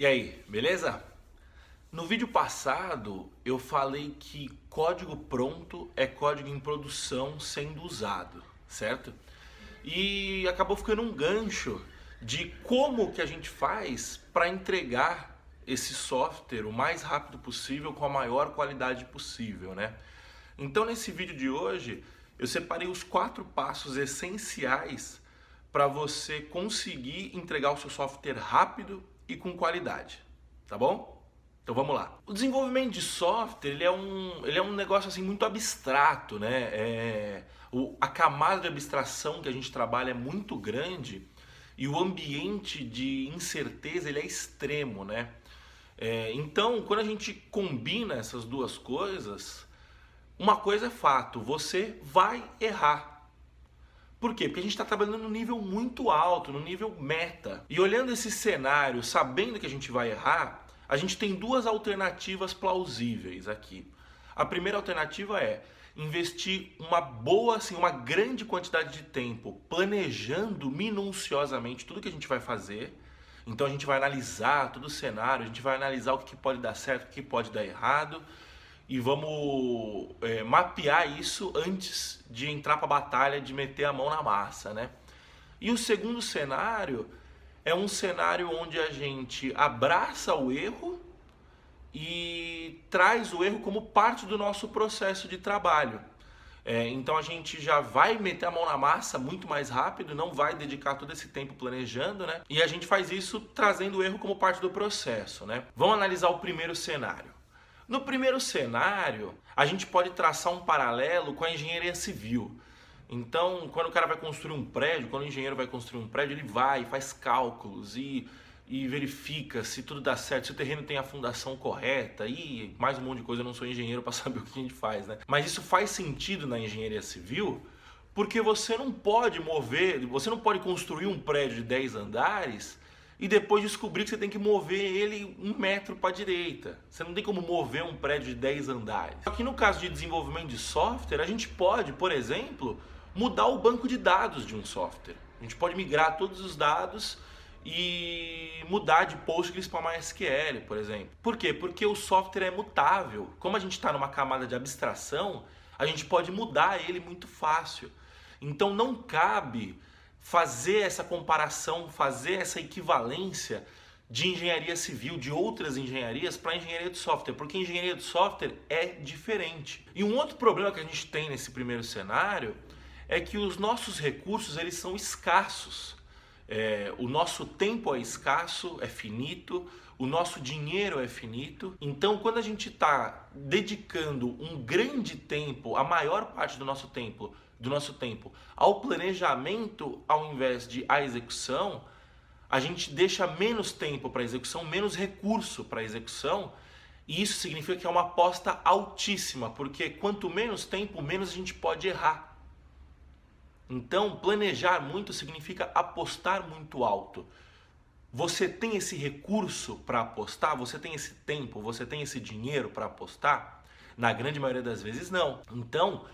E aí, beleza? No vídeo passado eu falei que código pronto é código em produção sendo usado, certo? E acabou ficando um gancho de como que a gente faz para entregar esse software o mais rápido possível com a maior qualidade possível, né? Então nesse vídeo de hoje eu separei os 4 passos essenciais para você conseguir entregar o seu software rápido e com qualidade, tá bom? Então vamos lá. O desenvolvimento de software ele é um negócio assim muito abstrato, né? A camada de abstração que a gente trabalha é muito grande e o ambiente de incerteza ele é extremo, né? Então, quando a gente combina essas duas coisas, uma coisa é fato, você vai errar. Por quê? Porque a gente está trabalhando num nível muito alto, no nível meta. E olhando esse cenário, sabendo que a gente vai errar, a gente tem duas alternativas plausíveis aqui. A primeira alternativa é investir uma boa, assim, uma grande quantidade de tempo planejando minuciosamente tudo que a gente vai fazer. Então a gente vai analisar todo o cenário, a gente vai analisar o que pode dar certo, o que pode dar errado e vamos mapear isso antes de entrar para a batalha, de meter a mão na massa, né? E o segundo cenário é um cenário onde a gente abraça o erro e traz o erro como parte do nosso processo de trabalho. Então a gente já vai meter a mão na massa muito mais rápido, não vai dedicar todo esse tempo planejando, né? E a gente faz isso trazendo o erro como parte do processo, né? Vamos analisar o primeiro cenário. No primeiro cenário, a gente pode traçar um paralelo com a engenharia civil. Então, quando o cara vai construir um prédio, quando o engenheiro vai construir um prédio, ele vai, faz cálculos e verifica se tudo dá certo, se o terreno tem a fundação correta e mais um monte de coisa. Eu não sou engenheiro para saber o que a gente faz, né? Mas isso faz sentido na engenharia civil porque você não pode construir um prédio de 10 andares e depois descobrir que você tem que mover ele 1 metro para a direita. Você não tem como mover um prédio de 10 andares. Só que no caso de desenvolvimento de software, a gente pode, por exemplo, mudar o banco de dados de um software. A gente pode migrar todos os dados e mudar de Postgres para MySQL, por exemplo. Por quê? Porque o software é mutável. Como a gente está numa camada de abstração, a gente pode mudar ele muito fácil. Então não cabe fazer essa comparação, fazer essa equivalência de engenharia civil, de outras engenharias para engenharia de software, porque engenharia de software é diferente. E um outro problema que a gente tem nesse primeiro cenário é que os nossos recursos eles são escassos. O nosso tempo é escasso, é finito, o nosso dinheiro é finito. Então, quando a gente está dedicando um grande tempo, a maior parte do nosso tempo ao planejamento ao invés de à execução, a gente deixa menos tempo para a execução, menos recurso para a execução, e isso significa que é uma aposta altíssima, porque quanto menos tempo, menos a gente pode errar. Então, planejar muito significa apostar muito alto. Você tem esse recurso para apostar? Você tem esse tempo? Você tem esse dinheiro para apostar? Na grande maioria das vezes, não. Então,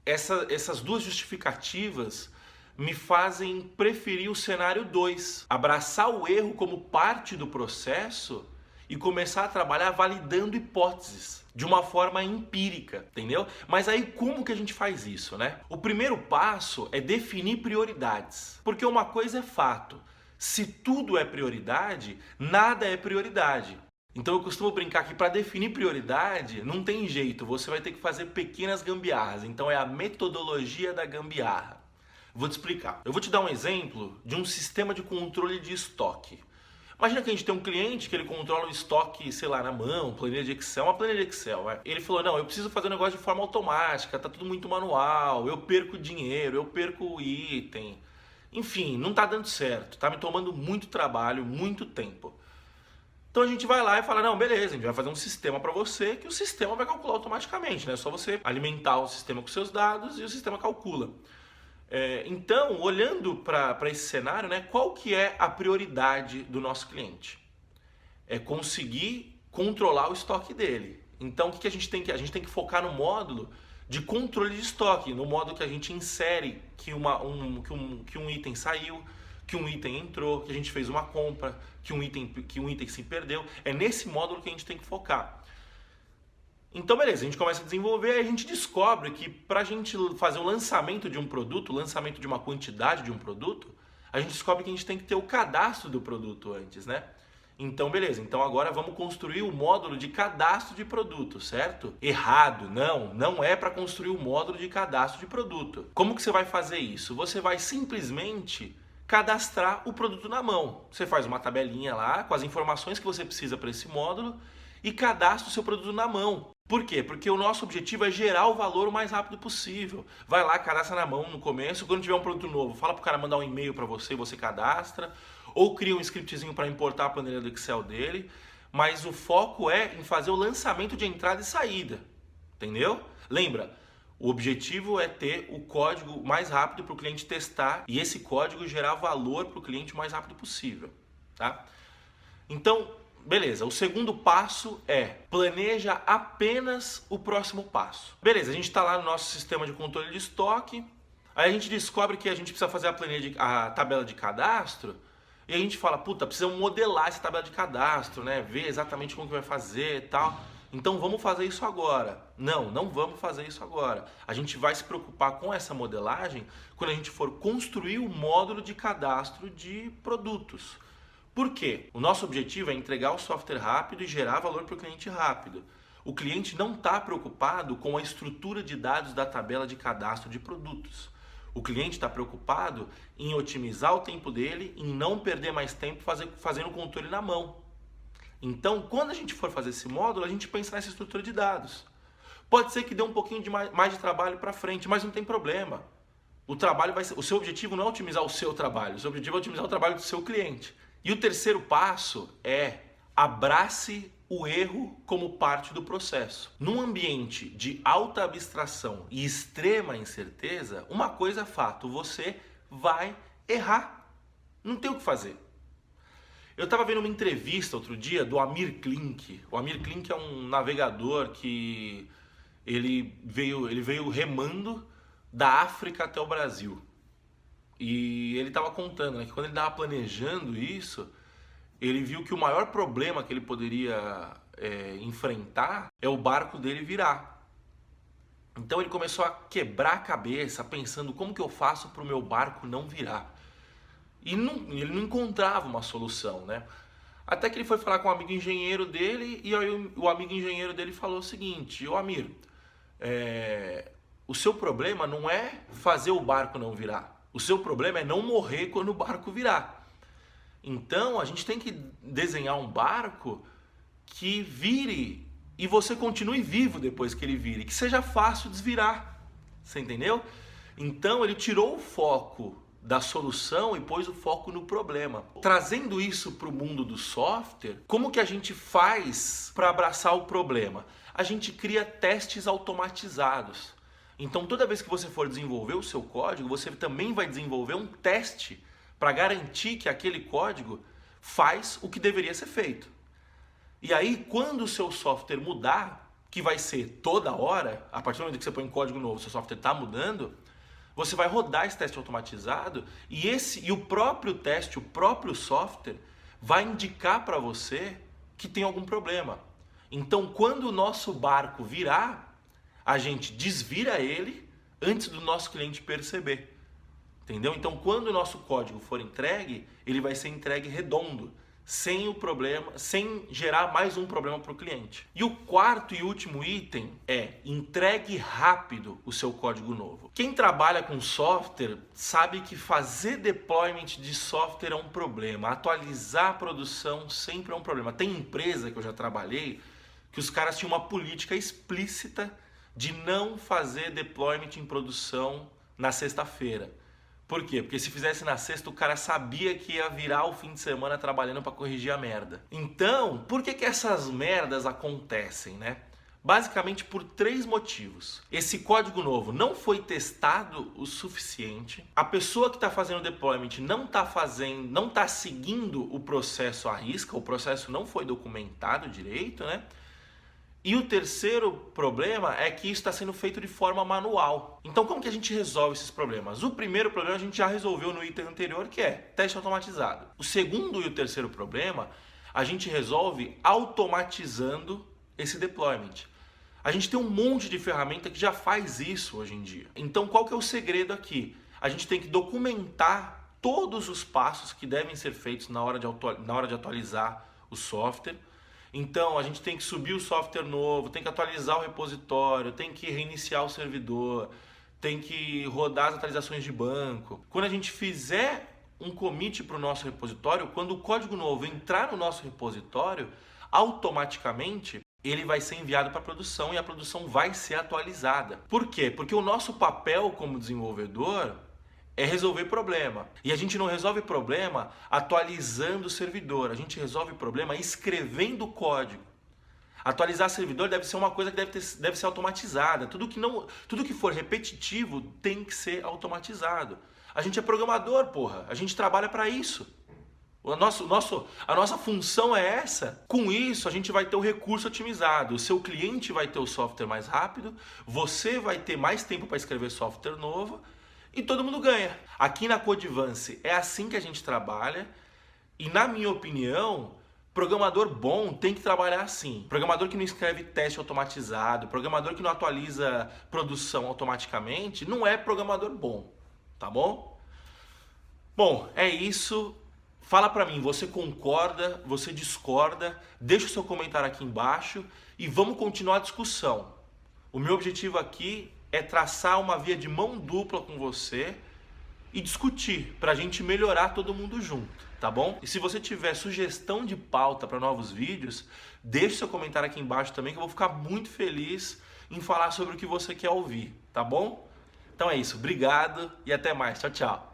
essas duas justificativas me fazem preferir o cenário 2. Abraçar o erro como parte do processo e começar a trabalhar validando hipóteses de uma forma empírica, entendeu? Mas aí como que a gente faz isso, né? O primeiro passo é definir prioridades. Porque uma coisa é fato, se tudo é prioridade, nada é prioridade. Então eu costumo brincar que para definir prioridade não tem jeito, você vai ter que fazer pequenas gambiarras. Então é a metodologia da gambiarra. Vou te explicar. Eu vou te dar um exemplo de um sistema de controle de estoque. Imagina que a gente tem um cliente que ele controla o estoque, sei lá, na mão, planilha de Excel, uma planilha de Excel. Né? Ele falou, não, eu preciso fazer um negócio de forma automática, tá tudo muito manual, eu perco dinheiro, eu perco item. Enfim, não tá dando certo, tá me tomando muito trabalho, muito tempo. Então a gente vai lá e fala, não, beleza, a gente vai fazer um sistema para você que o sistema vai calcular automaticamente, né? É só você alimentar o sistema com seus dados e o sistema calcula. Então, olhando para esse cenário, né, qual que é a prioridade do nosso cliente? É conseguir controlar o estoque dele. Então, o que a gente tem que... A gente tem que focar no módulo de controle de estoque, no modo que a gente insere que um item saiu, que um item entrou, que a gente fez uma compra, que um item se perdeu. É nesse módulo que a gente tem que focar. Então, beleza, a gente começa a desenvolver e a gente descobre que para a gente fazer o lançamento de um produto, o lançamento de uma quantidade de um produto, a gente descobre que a gente tem que ter o cadastro do produto antes, né? Então, beleza. Então agora vamos construir o módulo de cadastro de produto, certo? Errado. Não é para construir o módulo de cadastro de produto. Como que você vai fazer isso? Você vai simplesmente cadastrar o produto na mão. Você faz uma tabelinha lá com as informações que você precisa para esse módulo e cadastra o seu produto na mão. Por quê? Porque o nosso objetivo é gerar o valor o mais rápido possível. Vai lá, cadastra na mão no começo. Quando tiver um produto novo, fala para o cara mandar um e-mail para você e você cadastra. Ou cria um scriptzinho para importar a planilha do Excel dele. Mas o foco é em fazer o lançamento de entrada e saída. Entendeu? Lembra, o objetivo é ter o código mais rápido para o cliente testar e esse código gerar valor para o cliente o mais rápido possível. Tá? Então, beleza, o segundo passo é planeja apenas o próximo passo. Beleza, a gente está lá no nosso sistema de controle de estoque, aí a gente descobre que a gente precisa fazer a tabela de cadastro e a gente fala, puta, precisamos modelar essa tabela de cadastro, né? Ver exatamente como que vai fazer e tal. Então vamos fazer isso agora. Não vamos fazer isso agora. A gente vai se preocupar com essa modelagem quando a gente for construir o módulo de cadastro de produtos. Por quê? O nosso objetivo é entregar o software rápido e gerar valor para o cliente rápido. O cliente não está preocupado com a estrutura de dados da tabela de cadastro de produtos. O cliente está preocupado em otimizar o tempo dele, em não perder mais tempo fazendo o controle na mão. Então, quando a gente for fazer esse módulo, a gente pensa nessa estrutura de dados. Pode ser que dê um pouquinho mais de trabalho para frente, mas não tem problema. O seu objetivo não é otimizar o seu trabalho, o seu objetivo é otimizar o trabalho do seu cliente. E o terceiro passo é abrace o erro como parte do processo. Num ambiente de alta abstração e extrema incerteza, uma coisa é fato, você vai errar. Não tem o que fazer. Eu estava vendo uma entrevista outro dia do Amir Klink. O Amir Klink é um navegador que ele veio remando da África até o Brasil. E ele estava contando, né, que quando ele estava planejando isso, ele viu que o maior problema que ele poderia enfrentar é o barco dele virar. Então ele começou a quebrar a cabeça pensando como que eu faço para o meu barco não virar. E ele não encontrava uma solução, né? Até que ele foi falar com um amigo engenheiro dele e aí o amigo engenheiro dele falou o seguinte: ô Amir, o seu problema não é fazer o barco não virar. O seu problema é não morrer quando o barco virar. Então a gente tem que desenhar um barco que vire e você continue vivo depois que ele vire, que seja fácil desvirar. Você entendeu? Então ele tirou o foco da solução e pôs o foco no problema. Trazendo isso para o mundo do software, como que a gente faz para abraçar o problema? A gente cria testes automatizados. Então toda vez que você for desenvolver o seu código, você também vai desenvolver um teste para garantir que aquele código faz o que deveria ser feito. E aí, quando o seu software mudar, que vai ser toda hora, a partir do momento que você põe um código novo, o seu software está mudando, você vai rodar esse teste automatizado e o próprio teste, o próprio software, vai indicar para você que tem algum problema. Então, quando o nosso barco virar, a gente desvira ele antes do nosso cliente perceber. Entendeu? Então, quando o nosso código for entregue, ele vai ser entregue redondo, sem o problema, sem gerar mais um problema para o cliente. E o quarto e último item é entregue rápido o seu código novo. Quem trabalha com software sabe que fazer deployment de software é um problema, atualizar a produção sempre é um problema. Tem empresa que eu já trabalhei que os caras tinham uma política explícita de não fazer deployment em produção na sexta-feira. Por quê? Porque se fizesse na sexta, o cara sabia que ia virar o fim de semana trabalhando para corrigir a merda. Então, por que essas merdas acontecem, né? Basicamente por 3 motivos. Esse código novo não foi testado o suficiente, a pessoa que está fazendo o deployment não está seguindo o processo à risca, o processo não foi documentado direito, né? E o terceiro problema é que isso está sendo feito de forma manual. Então como que a gente resolve esses problemas? O primeiro problema a gente já resolveu no item anterior, que é teste automatizado. O segundo e o terceiro problema a gente resolve automatizando esse deployment. A gente tem um monte de ferramenta que já faz isso hoje em dia. Então qual que é o segredo aqui? A gente tem que documentar todos os passos que devem ser feitos na hora de atualizar o software. Então a gente tem que subir o software novo, tem que atualizar o repositório, tem que reiniciar o servidor, tem que rodar as atualizações de banco. Quando a gente fizer um commit para o nosso repositório, quando o código novo entrar no nosso repositório, automaticamente ele vai ser enviado para a produção e a produção vai ser atualizada. Por quê? Porque o nosso papel como desenvolvedor é resolver problema. E a gente não resolve problema atualizando o servidor, a gente resolve problema escrevendo código. Atualizar servidor deve ser uma coisa que deve ser automatizada. Tudo que for repetitivo tem que ser automatizado. A gente é programador, porra. A gente trabalha para isso. A nossa função é essa. Com isso, a gente vai ter o recurso otimizado. O seu cliente vai ter o software mais rápido, você vai ter mais tempo para escrever software novo e todo mundo ganha. Aqui na Codivance é assim que a gente trabalha e, na minha opinião, programador bom tem que trabalhar assim. Programador que não escreve teste automatizado, programador que não atualiza produção automaticamente, não é programador bom, tá bom? Bom, é isso. Fala pra mim, você concorda, você discorda? Deixa o seu comentário aqui embaixo e vamos continuar a discussão. O meu objetivo aqui é traçar uma via de mão dupla com você e discutir pra gente melhorar todo mundo junto, tá bom? E se você tiver sugestão de pauta para novos vídeos, deixe seu comentário aqui embaixo também que eu vou ficar muito feliz em falar sobre o que você quer ouvir, tá bom? Então é isso, obrigado e até mais, tchau, tchau!